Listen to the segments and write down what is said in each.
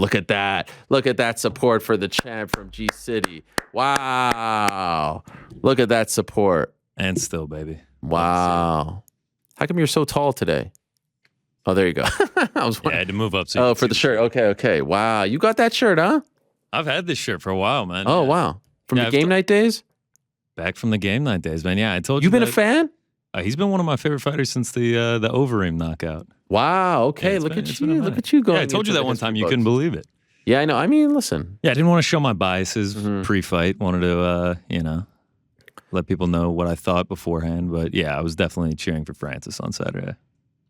look at that. Look at that support for the champ from G City. Wow. Look at that support. And still, baby. Wow. How come you're so tall today? Oh, there you go. I had to move up. So for the shirt. Okay. Wow. You got that shirt, huh? I've had this shirt for a while, man. Oh, wow. From the game night days? Back from the game night days, man. Yeah, I told you. You've been a fan? He's been one of my favorite fighters since the Overeem knockout. Wow. Okay. Look at you. Look at you going. Yeah, I told you that one time. You couldn't believe it. Yeah, I know. I mean, listen. Yeah, I didn't want to show my biases pre-fight. Wanted to, let people know what I thought beforehand. But yeah, I was definitely cheering for Francis on Saturday.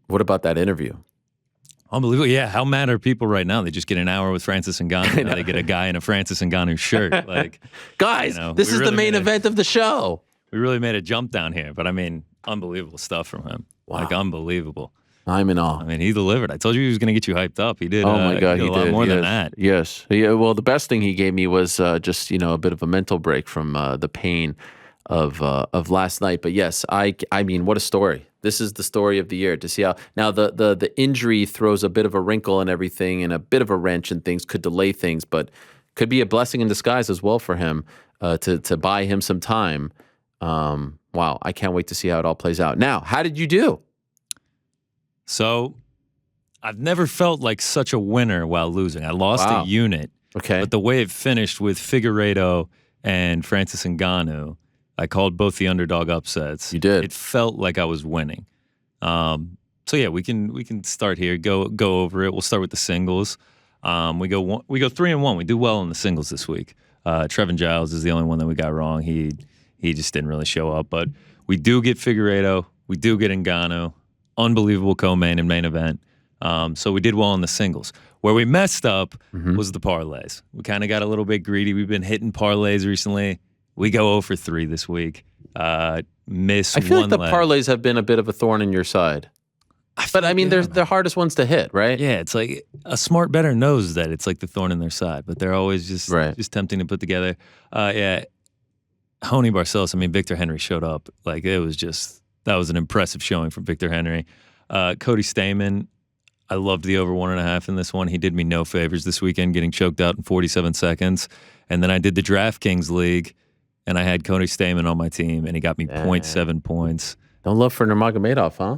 What about that interview? Unbelievable. Yeah, how mad are people right now? They just get an hour with Francis Ngannou. Now they get a guy in a Francis Ngannou shirt. Like, guys, this is really the main event of the show. We really made a jump down here. But I mean, unbelievable stuff from him. Wow. Like, unbelievable. I'm in awe. I mean, he delivered. I told you he was going to get you hyped up. He did. Oh my God, he did a lot more than that. Yes. Yeah. Well, the best thing he gave me was just a bit of a mental break from the pain of last night. But yes, I mean, what a story. This is the story of the year to see how now the injury throws a bit of a wrinkle and everything and a bit of a wrench and things could delay things, but could be a blessing in disguise as well for him to buy him some time. Wow, I can't wait to see how it all plays out. Now, how did you do? So, I've never felt like such a winner while losing. I lost a unit. Okay. But the way it finished with Figueiredo and Francis Ngannou, I called both the underdog upsets. You did. It felt like I was winning. So yeah, we can start here. Go over it. We'll start with the singles. We go 3-1. We do well in the singles this week. Trevin Giles is the only one that we got wrong. He just didn't really show up. But we do get Figueiredo. We do get Ngannou. Unbelievable co-main and main event. So we did well in the singles. Where we messed up was the parlays. We kind of got a little bit greedy. We've been hitting parlays recently. We go 0 for 3 this week. Miss. I feel one like the parlays have been a bit of a thorn in your side. But I mean, they're the hardest ones to hit, right? Yeah, it's like a smart bettor knows that it's like the thorn in their side, but they're always just tempting to put together. Yeah, Hony Barcelos. I mean, Victor Henry showed up. Like that was an impressive showing from Victor Henry. Cody Stamen. I loved the over 1.5 in this one. He did me no favors this weekend, getting choked out in 47 seconds. And then I did the Draftkings League, and I had Cody Stamen on my team, and he got me 0.7 points. Don't love for Nurmagomedov, huh?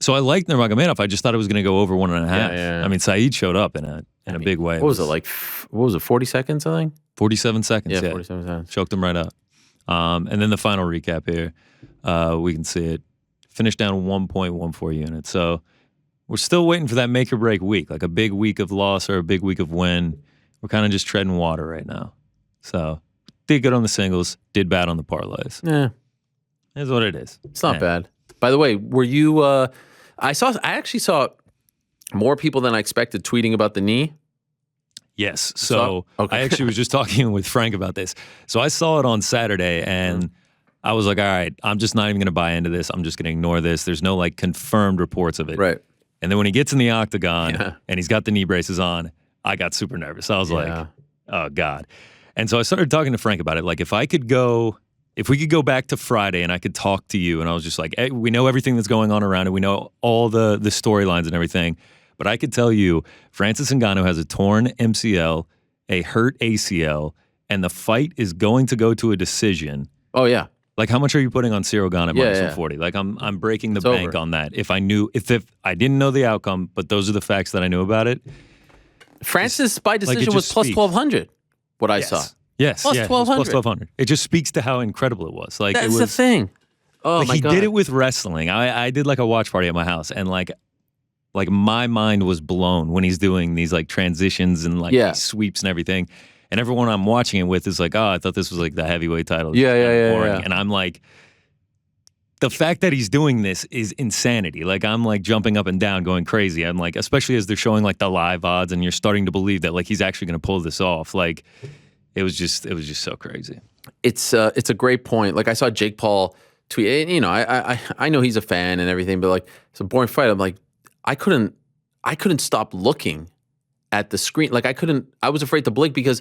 So I liked Nurmagomedov. I just thought it was going to go over 1.5. Yeah. I mean, Saeed showed up in a big way. What was it like? What was it? 40 seconds, I think. 47 seconds. Yeah, 47 seconds. Choked him right up. And then the final recap here, we can see it finished down 1.14 units. So we're still waiting for that make or break week, like a big week of loss or a big week of win. We're kind of just treading water right now. So did good on the singles, did bad on the parlays. Yeah, is what it is. It's not bad. By the way, were you? I actually saw more people than I expected tweeting about the knee. Yes. So I actually was just talking with Frank about this. So I saw it on Saturday, and I was like, all right, I'm just not even going to buy into this. I'm just going to ignore this. There's no like confirmed reports of it. Right. And then when he gets in the octagon and he's got the knee braces on, I got super nervous. I was like, oh God. And so I started talking to Frank about it. Like if we could go back to Friday and I could talk to you, and I was just like, hey, we know everything that's going on around it. We know all the storylines and everything. But I could tell you, Francis Ngannou has a torn MCL, a hurt ACL, and the fight is going to go to a decision. Oh, yeah. Like, how much are you putting on Cyril Gane at minus 140? Like, I'm breaking the bank on that. If I didn't know the outcome, but those are the facts that I knew about it. Francis by decision was plus 1,200. What I saw. Yes, plus 1,200. Plus 1,200. It just speaks to how incredible it was. Like that's it was the thing. Oh like my God. He did it with wrestling. I did like a watch party at my house, and like my mind was blown when he's doing these like transitions and like these sweeps and everything. And everyone I'm watching it with is like, oh, I thought this was like the heavyweight title. Yeah. And I'm like, the fact that he's doing this is insanity. Like, I'm like jumping up and down, going crazy. I'm like, especially as they're showing like the live odds, and you're starting to believe that like he's actually going to pull this off. Like, it was just so crazy. It's a great point. Like, I saw Jake Paul tweet. And, you know, I know he's a fan and everything, but like, it's a boring fight. I'm like, I couldn't stop looking at the screen. Like I was afraid to blink because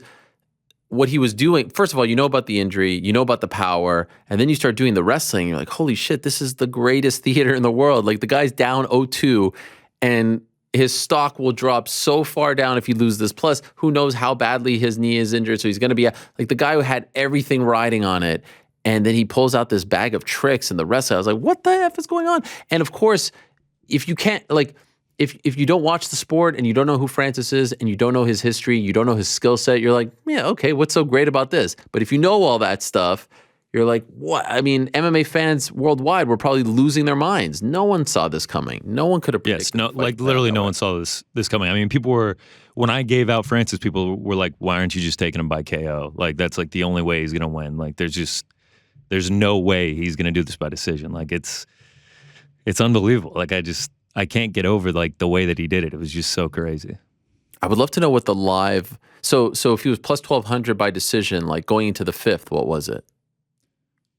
what he was doing, first of all, you know about the injury, you know about the power, and then you start doing the wrestling, you're like, holy shit, this is the greatest theater in the world. Like the guy's down 0-2, and his stock will drop so far down if he loses this. Plus, who knows how badly his knee is injured. So he's going to be like the guy who had everything riding on it. And then he pulls out this bag of tricks and the rest of it. I was like, what the F is going on? And of course, if you can't, like, if you don't watch the sport and you don't know who Francis is and you don't know his history, you don't know his skill set, you're like, yeah, okay, what's so great about this? But if you know all that stuff, you're like, what? I mean, MMA fans worldwide were probably losing their minds. No one saw this coming. No one could have predicted. Yes, no, like literally no one saw this coming. I mean, people were, when I gave out Francis, people were like, why aren't you just taking him by KO? Like, that's like the only way he's going to win. Like, there's no way he's going to do this by decision. Like, it's unbelievable. Like, I can't get over like the way that he did it. It was just so crazy. I would love to know what the live. So if he was plus 1,200 by decision, like going into the fifth, what was it?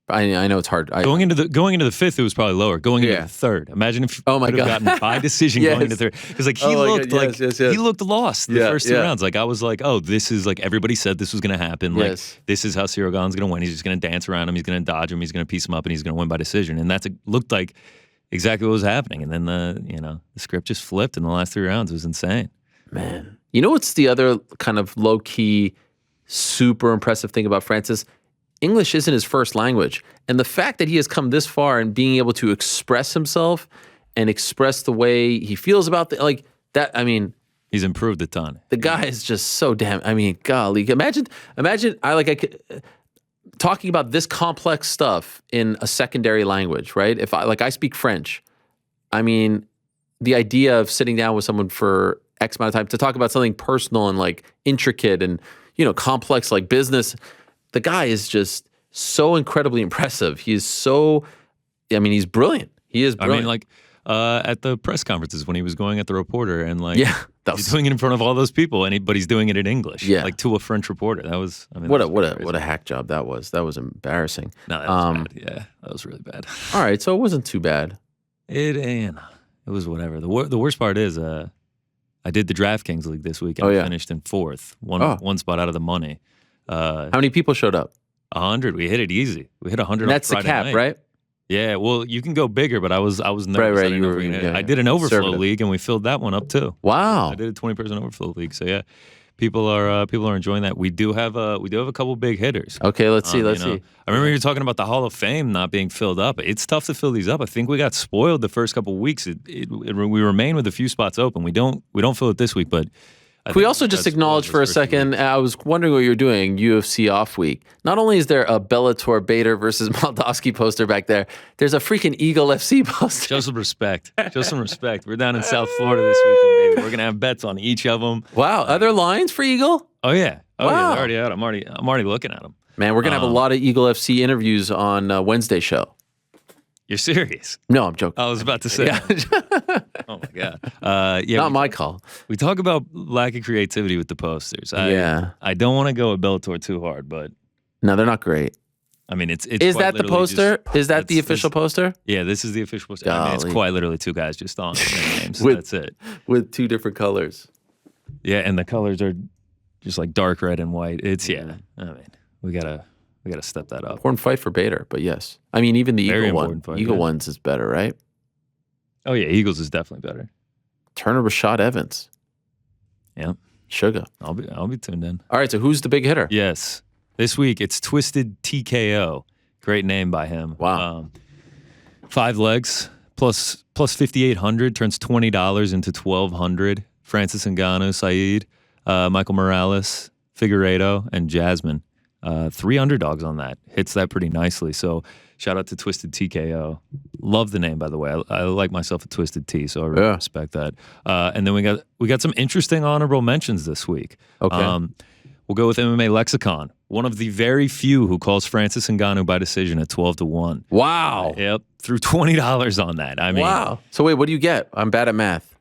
I know it's hard. Going into the fifth, it was probably lower. Going into the third, imagine if you could have gotten by decision going into third, because like he looked he looked lost the first 2 rounds. Like I was like, oh, this is like everybody said this was going to happen. Like this is how Cyril Gane's going to win. He's just going to dance around him. He's going to dodge him. He's going to piece him up, and he's going to win by decision. And looked like exactly what was happening. And then the script just flipped in the last 3 rounds. It was insane. Man, you know what's the other kind of low key, super impressive thing about Francis? English isn't his first language. And the fact that he has come this far and being able to express himself and express the way he feels about I mean, he's improved a ton. The guy is just so damn, I mean, golly, imagine talking about this complex stuff in a secondary language, right? If I speak French, I mean, the idea of sitting down with someone for X amount of time to talk about something personal and like intricate and, complex like business, the guy is just so incredibly impressive. He's he's brilliant. He is brilliant. I mean, like at the press conferences when he was going at the reporter and like he's doing it in front of all those people, but he's doing it in English, like to a French reporter. That was, I mean, what a hack job that was. That was embarrassing. No, that was bad. Yeah, that was really bad. All right, so it wasn't too bad. It was whatever. The worst part is I did the Draftkings League this week and I finished in fourth, one spot out of the money. How many people showed up? 100. We hit it easy. We hit 100. That's the cap, night. Right? Yeah. Well, you can go bigger, but I was nervous. Right. I did an overflow league, and we filled that one up too. Wow. I did a 20-person overflow league. So yeah, people are enjoying that. We do have a couple big hitters. Okay, let's see. Let's see. I remember you were talking about the Hall of Fame not being filled up. It's tough to fill these up. I think we got spoiled the first couple of weeks. We remain with a few spots open. We don't fill it this week, but. Can we also just acknowledge for a second, I was wondering what you're doing, UFC off week. Not only is there a Bellator Bader versus Moldavsky poster back there, there's a freaking Eagle FC poster. Show some respect. We're down in South Florida this weekend, baby. We're going to have bets on each of them. Wow. Other lines for Eagle? Oh, yeah. Wow. Yeah, they're already out. I'm already looking at them. Man, we're going to have a lot of Eagle FC interviews on Wednesday show. You're serious? No, I'm joking. I was about to say. Yeah. Oh my god. Not my call. We talk about lack of creativity with the posters. I don't want to go with Bellator too hard, but no, they're not great. I mean, it's is that the poster? Is that the official poster? Yeah, this is the official poster. I mean, it's quite literally two guys just on their names. That's it. With two different colors. Yeah, and the colors are just like dark red and white. I mean, we gotta step that up. Important fight for Bader, but yes. I mean, even the Very Eagle one. Fight, Eagle ones is better, right? Oh, yeah. Eagles is definitely better. Turner Rashad Evans. Yeah. Sugar. I'll be tuned in. All right, so who's the big hitter? Yes. This week, it's Twisted TKO. Great name by him. Wow. 5 legs plus 5,800 turns $20 into 1,200. Francis Ngannou, Saeed, Michael Morales, Figueiredo, and Jasmine. 3 underdogs on that. Hits that pretty nicely. So shout out to Twisted TKO. Love the name, by the way. I like myself a Twisted T, so I really respect that. And then we got some interesting honorable mentions this week. Okay. We'll go with MMA Lexicon. One of the very few who calls Francis Ngannou by decision at 12-1. Wow. Yep. Threw $20 on that. I mean, wow. So wait, what do you get? I'm bad at math.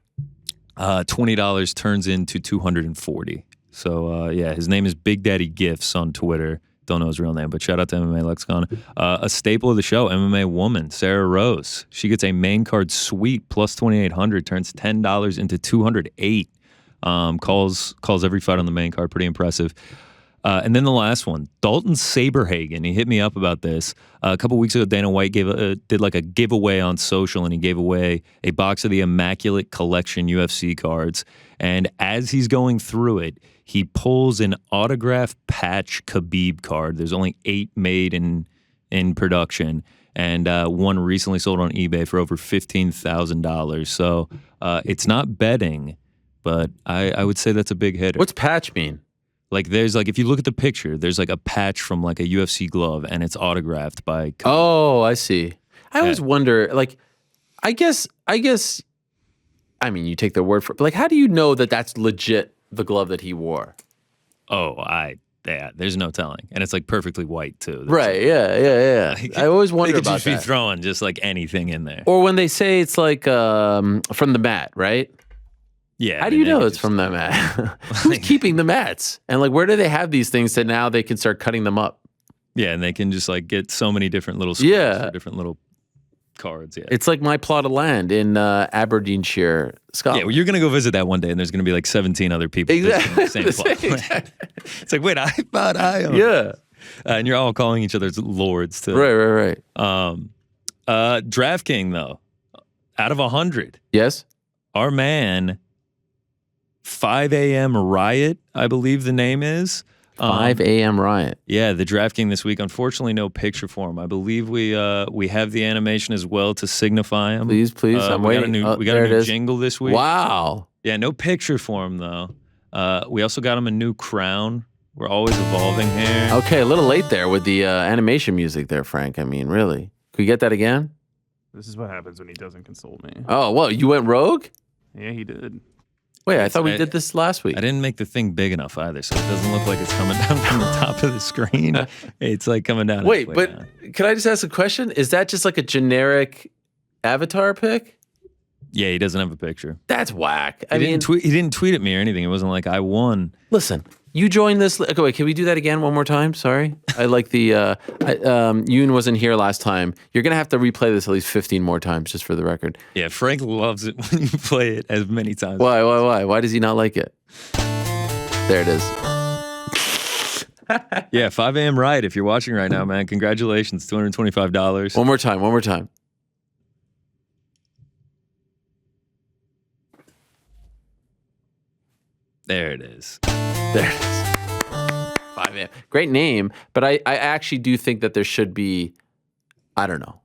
$20 turns into 240. So, his name is Big Daddy Gifts on Twitter. Don't know his real name, but shout out to MMA Lexicon. A staple of the show, MMA woman, Sarah Rose. She gets a main card sweep, plus 2,800, turns $10 into 208. Calls every fight on the main card. Pretty impressive. And then the last one, Dalton Saberhagen. He hit me up about this. A couple weeks ago, Dana White did like a giveaway on social, and he gave away a box of the Immaculate Collection UFC cards. And as he's going through it, he pulls an autograph patch Khabib card. There's only 8 made in production, and one recently sold on eBay for over $15,000. So it's not betting, but I would say that's a big hitter. What's patch mean? Like there's like if you look at the picture, there's like a patch from like a UFC glove, and it's autographed by. Oh, I see. I always wonder, like, I guess. I mean, you take their word for it, but like, how do you know that that's legit the glove that he wore? Oh, yeah, there's no telling, and it's like perfectly white too. Right? Yeah. Like, I always wonder they could about just that. be throwing just like anything in there. Or when they say it's like from the mat, right? Yeah. How do you know it's from the mat? Who's keeping the mats? And like, where do they have these things that now they can start cutting them up? Yeah, and they can just like get so many different little squares for different little cards. Yeah, it's like my plot of land in Aberdeenshire, Scotland. Yeah, well, you're gonna go visit that one day, and there's gonna be like 17 other people visiting the same plot of land. It's like, wait, I thought I owned. Yeah, and you're all calling each other lords too. Right. Draftkings though, out of 100, yes, our man. 5 a.m. Riot, I believe the name is. 5 a.m. Riot. Yeah, the Draftkings this week. Unfortunately, no picture for him. I believe we have the animation as well to signify him. Please, I'm waiting. We got a new jingle this week. Wow. Yeah, no picture for him though. We also got him a new crown. We're always evolving here. Okay, a little late there with the animation music there, Frank. I mean, really. Could we get that again? This is what happens when he doesn't consult me. Oh, well, you went rogue? Yeah, he did. Wait, I thought we did this last week. I didn't make the thing big enough either, so it doesn't look like it's coming down from the top of the screen. It's like coming down. Wait, but down. Can I just ask a question? Is that just like a generic avatar pic? Yeah, he doesn't have a picture. That's whack. He didn't tweet at me or anything. It wasn't like I won. Listen, you joined this. Okay, wait, can we do that again one more time? Sorry. I like the, Yoon wasn't here last time. You're going to have to replay this at least 15 more times, just for the record. Yeah, Frank loves it when you play it as many times. Why? Why does he not like it? There it is. Yeah, 5 a.m. Riot. If you're watching right now, man, congratulations, $225. One more time. There it is. 5 a.m. Great name, but I actually do think that there should be, I don't know,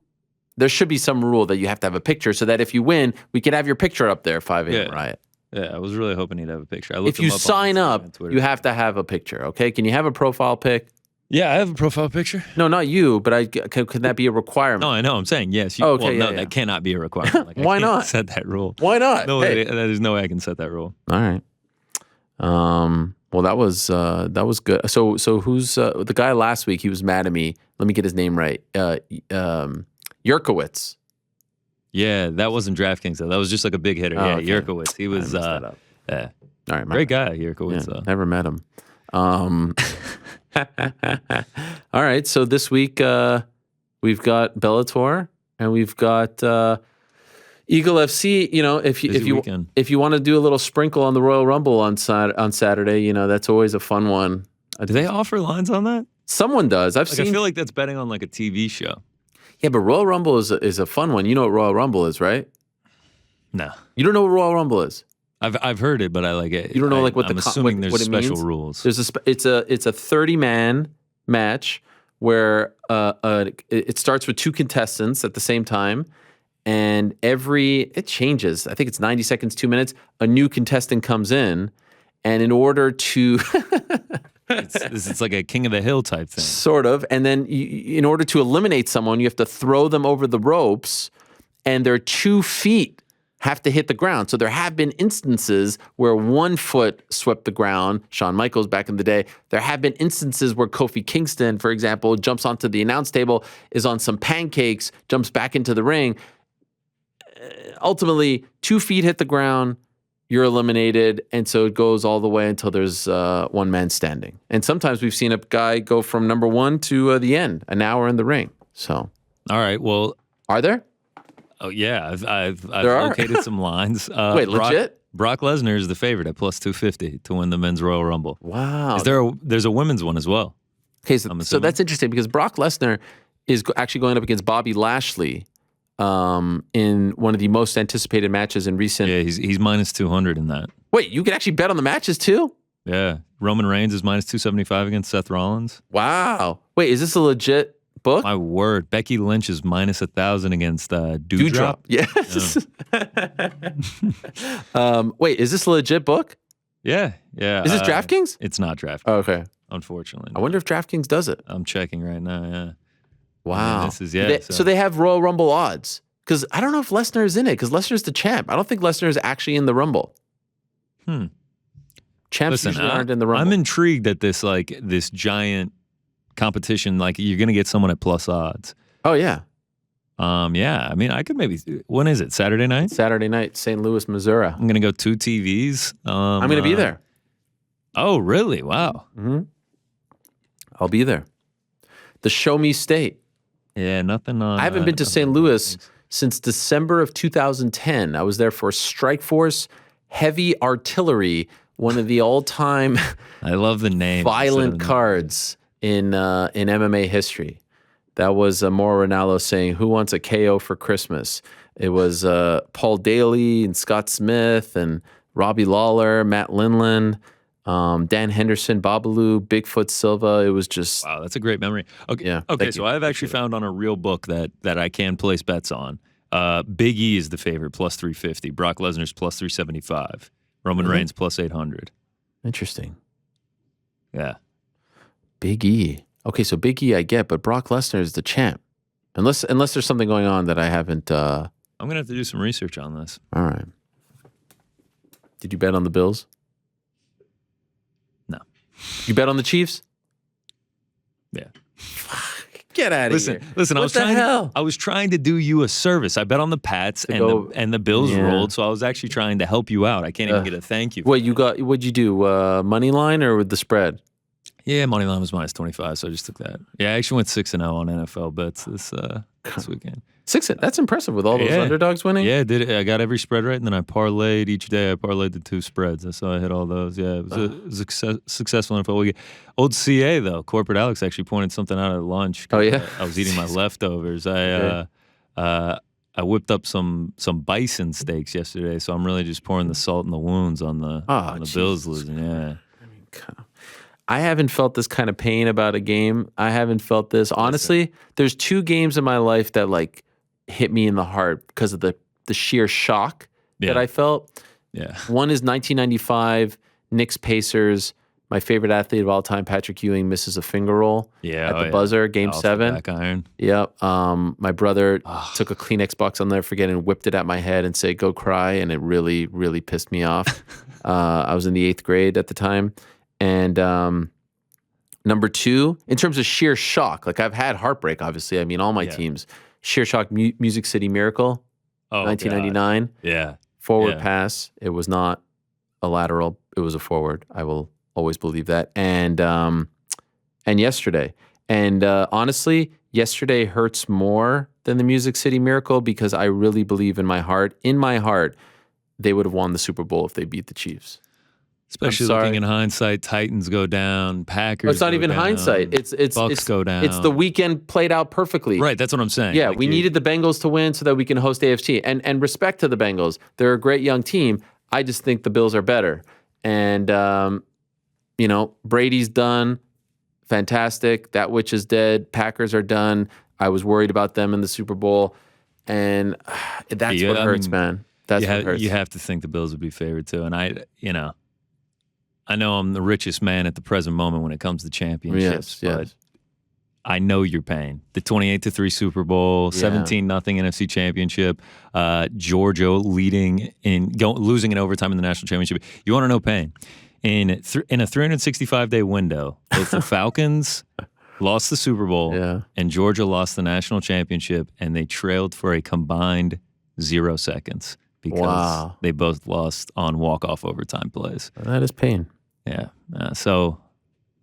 there should be some rule that you have to have a picture so that if you win, we can have your picture up there, 5 a.m. Riot. Yeah, I was really hoping he'd have a picture. If you sign up, you have to have a picture, okay? Can you have a profile pic? Yeah, I have a profile picture. No, not you, but can that be a requirement? No, I know. I'm saying yes. Okay, that cannot be a requirement. Like, Why I can't not? set that rule. Why not? No, there's no way I can set that rule. All right. Well, that was good. So who's the guy last week? He was mad at me. Let me get his name right. Yurkowitz. Yeah, that wasn't DraftKings though. That was just like a big hitter. Oh, yeah, okay. Yurkowitz. He was. All right, great guy, Yurkowitz. Yeah, never met him. All right, so this week we've got Bellator and we've got Eagle FC. You know, if you want to do a little sprinkle on the Royal Rumble on Saturday, you know, that's always a fun one. Do they offer lines on that? Someone does. I've seen. I feel like that's betting on like a TV show. Yeah, but Royal Rumble is a fun one. You know what Royal Rumble is, right? No, you don't know what Royal Rumble is. I've heard it, but I like it. You don't know like what I'm assuming there's what special means? rules. There's it's a 30-man match where it starts with 2 contestants at the same time, and it changes. I think it's 90 seconds, 2 minutes. A new contestant comes in, and in order to it's like a King of the Hill type thing, sort of. And then in order to eliminate someone, you have to throw them over the ropes, and their 2 feet have to hit the ground. So there have been instances where 1 foot swept the ground. Shawn Michaels back in the day. There have been instances where Kofi Kingston, for example, jumps onto the announce table, is on some pancakes, jumps back into the ring. Ultimately, 2 feet hit the ground, you're eliminated, and so it goes all the way until there's 1 man standing. And sometimes we've seen a guy go from number 1 to the end, an hour in the ring. So, all right. Well, are there? Oh yeah, I've located some lines. Wait, legit? Brock Lesnar is the favorite at plus 250 to win the men's Royal Rumble. Wow. There's a women's one as well. Okay, so that's interesting because Brock Lesnar is actually going up against Bobby Lashley in one of the most anticipated matches in recent. Yeah, he's minus 200 in that. Wait, you can actually bet on the matches too? Yeah, Roman Reigns is minus 275 against Seth Rollins. Wow. Wait, is this a legit book? My word, Becky Lynch is minus 1,000 against Dewdrop. Yes. Wait, is this a legit book? Yeah. Is this Draftkings? It's not Draftkings. Oh, okay. Unfortunately. I wonder if Draftkings does it. I'm checking right now, yeah. Wow. This is, So they have Royal Rumble odds. Because I don't know if Lesnar is in it, because Lesnar's the champ. I don't think Lesnar is actually in the Rumble. Champs usually aren't in the Rumble. I'm intrigued at this giant competition. Like, you're going to get someone at plus odds. Oh, yeah. Yeah, I mean, I could maybe. When is it? Saturday night? Saturday night, St. Louis, Missouri. I'm going to go 2 TVs. I'm going to be there. Oh, really? Wow. Mm-hmm. I'll be there. The Show Me State. Yeah, nothing on. I haven't been to St. Louis since December of 2010. I was there for Strike Force Heavy Artillery, one of the all-time I love the name. violent cards in MMA history. That was Mauro Ranallo saying, "Who wants a KO for Christmas?" It was Paul Daly and Scott Smith and Robbie Lawler, Matt Linland, Dan Henderson, Babalu, Bigfoot Silva. It was just wow. That's a great memory. Okay, yeah. Okay, so I've actually found on a real book that I can place bets on. Big E is the favorite, plus 350. Brock Lesnar's plus 375. Roman Reigns plus 800. Interesting. Yeah. Big E. Okay, so Big E I get, but Brock Lesnar is the champ. Unless there's something going on that I haven't. I'm gonna have to do some research on this. All right. Did you bet on the Bills? No. You bet on the Chiefs? Yeah. Get out of here. Listen, What the hell? I was trying to do you a service. I bet on the Pats and the Bills rolled, so I was actually trying to help you out. I can't even get a thank you. What'd you do? Money line or with the spread? Yeah, money line was minus 25, so I just took that. Yeah, I actually went 6-0 on NFL bets this weekend. 6. That's impressive with all those underdogs winning. Yeah, I got every spread right, and then I parlayed each day. I parlayed the 2 spreads. That's how I hit all those. Yeah, it was a successful NFL weekend. Old CA though, Corporate Alex actually pointed something out at lunch. Oh yeah, I was eating my leftovers. I whipped up some bison steaks yesterday, so I'm really just pouring the salt in the wounds on the Bills losing. Yeah. I haven't felt this kind of pain about a game. I haven't felt this. Honestly, there's 2 games in my life that like hit me in the heart because of the sheer shock that I felt. Yeah. One is 1995 Knicks Pacers. My favorite athlete of all time, Patrick Ewing, misses a finger roll at the buzzer, Game 7. Back iron. Yep. My brother took a Kleenex box I'll never forget and whipped it at my head and said, "Go cry," and it really, really pissed me off. I was in the 8th grade at the time. And number 2, in terms of sheer shock, like I've had heartbreak, obviously. I mean, all my teams. Sheer shock, Music City Miracle, 1999. God. Yeah. Forward pass. It was not a lateral. It was a forward. I will always believe that. And yesterday. And honestly, yesterday hurts more than the Music City Miracle because I really believe in my heart, they would have won the Super Bowl if they beat the Chiefs. Especially looking in hindsight, Titans go down, Packers. It's not even hindsight. It's Bucks go down. It's the weekend played out perfectly. Right, that's what I'm saying. Yeah, we needed the Bengals to win so that we can host AFC. And respect to the Bengals, they're a great young team. I just think the Bills are better. And Brady's done, fantastic. That witch is dead. Packers are done. I was worried about them in the Super Bowl, and that's what hurts, man. That's what hurts. You have to think the Bills would be favored too, and I know I'm the richest man at the present moment when it comes to championships, but I know your pain. The 28-3 Super Bowl, 17-0 NFC Championship, Georgia losing in overtime in the national championship. You want to know pain? In a 365-day window, both the Falcons lost the Super Bowl and Georgia lost the national championship, and they trailed for a combined 0 seconds because they both lost on walk-off overtime plays. That is pain. Yeah. So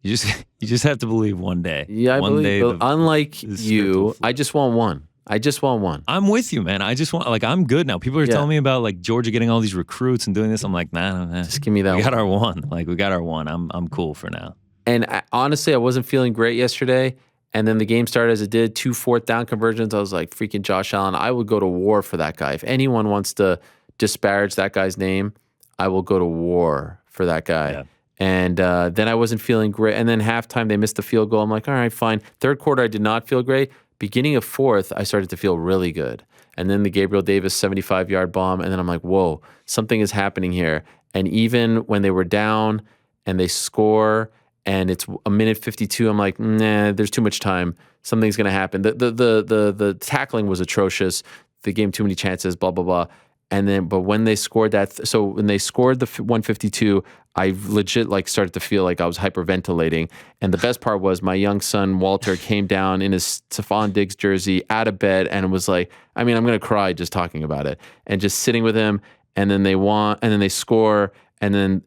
you just have to believe one day. Yeah, I believe. Unlike you, I just want one. I just want one. I'm with you, man. I just want, like, I'm good now. People are telling me about, like, Georgia getting all these recruits and doing this. I'm like, nah. Just give me that We got one. our one. Like, we got our one. I'm cool for now. And honestly, I wasn't feeling great yesterday. And then the game started as it did, 2 fourth down conversions. I was like, freaking Josh Allen. I would go to war for that guy. If anyone wants to disparage that guy's name, I will go to war for that guy. Yeah. And then I wasn't feeling great. And then halftime, they missed the field goal. I'm like, all right, fine. Third quarter, I did not feel great. Beginning of fourth, I started to feel really good. And then the Gabriel Davis 75-yard bomb. And then I'm like, whoa, something is happening here. And even when they were down and they score and it's a minute 52, I'm like, nah, there's too much time. Something's going to happen. The tackling was atrocious. They gave him too many chances, blah, blah, blah. And then, but when they scored that, so when they scored the 152, I legit like started to feel like I was hyperventilating. And the best part was my young son, Walter, came down in his Stephon Diggs jersey out of bed and was like, I mean, I'm going to cry just talking about it. And just sitting with him. And then they won, and then they score. And then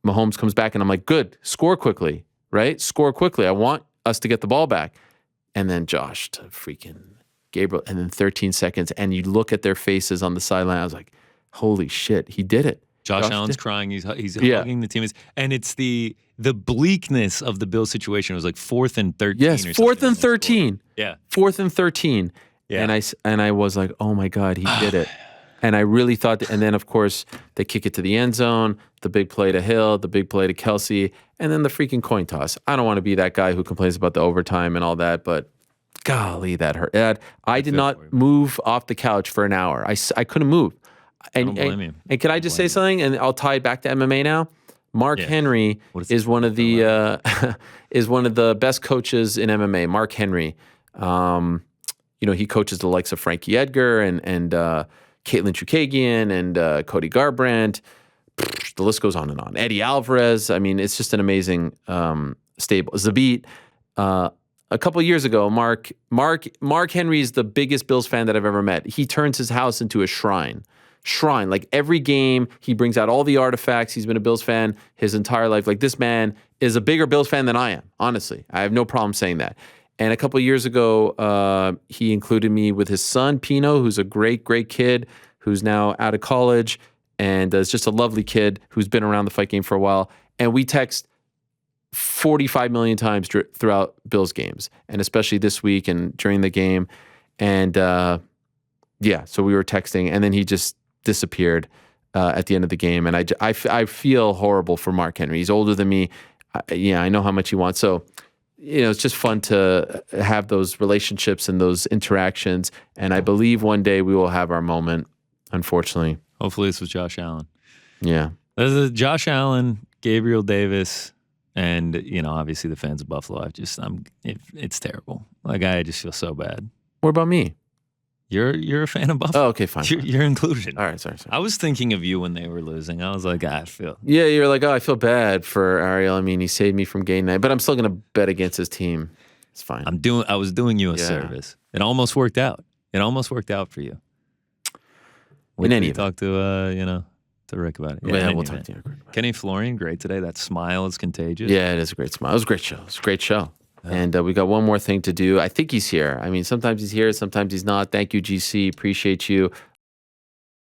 Mahomes comes back and I'm like, good, score quickly, right? Score quickly. I want us to get the ball back. And then Josh to freaking Gabriel, and then 13 seconds, and you look at their faces on the sideline. I was like, holy shit, he did it. Josh Allen's crying. He's hugging the teammates. And it's the bleakness of the Bills situation. It was like 4th and 13. Yes, 4th and 13. Yeah. 4th and 13. Yeah. And I was like, oh my God, he did it. And I really thought that, and then of course they kick it to the end zone, the big play to Hill, the big play to Kelsey, and then the freaking coin toss. I don't want to be that guy who complains about the overtime and all that, but golly, that hurt. I did not move off the couch for an hour. I couldn't move. And, don't blame you. And can I just say something? And I'll tie it back to MMA now. Mark Henry is one of the is one of the best coaches in MMA. Mark Henry, he coaches the likes of Frankie Edgar and Caitlin Chukagian and Cody Garbrandt. The list goes on and on. Eddie Alvarez. I mean, it's just an amazing stable. Zabit. A couple of years ago, Mark Henry is the biggest Bills fan that I've ever met. He turns his house into a shrine. Like every game, he brings out all the artifacts. He's been a Bills fan his entire life. Like this man is a bigger Bills fan than I am, honestly. I have no problem saying that. And a couple of years ago, he included me with his son, Pino, who's a great, great kid who's now out of college and is just a lovely kid who's been around the fight game for a while. And we text 45 million times throughout Bills games, and especially this week and during the game. And so we were texting, and then he just disappeared at the end of the game. And I feel horrible for Mark Henry. He's older than me. I know how much he wants. So, it's just fun to have those relationships and those interactions. And I believe one day we will have our moment, unfortunately. Hopefully it's with Josh Allen. Yeah. There's Josh Allen, Gabriel Davis, and, obviously the fans of Buffalo. It's terrible. Like, I just feel so bad. What about me? You're a fan of Buffalo. Oh, okay, fine. You're included. All right, sorry. I was thinking of you when they were losing. I was like, I feel. Yeah, you're like, I feel bad for Ariel. I mean, he saved me from game night, but I'm still going to bet against his team. It's fine. I was doing you a service. It almost worked out. It almost worked out for you. In any event. Talk to Rick about it. Yeah, we'll talk to you. Kenny Florian, great today. That smile is contagious. Yeah, it is a great smile. It was a great show. It's a great show. Yeah. And we got one more thing to do. I think he's here. I mean, sometimes he's here, sometimes he's not. Thank you, GC. Appreciate you.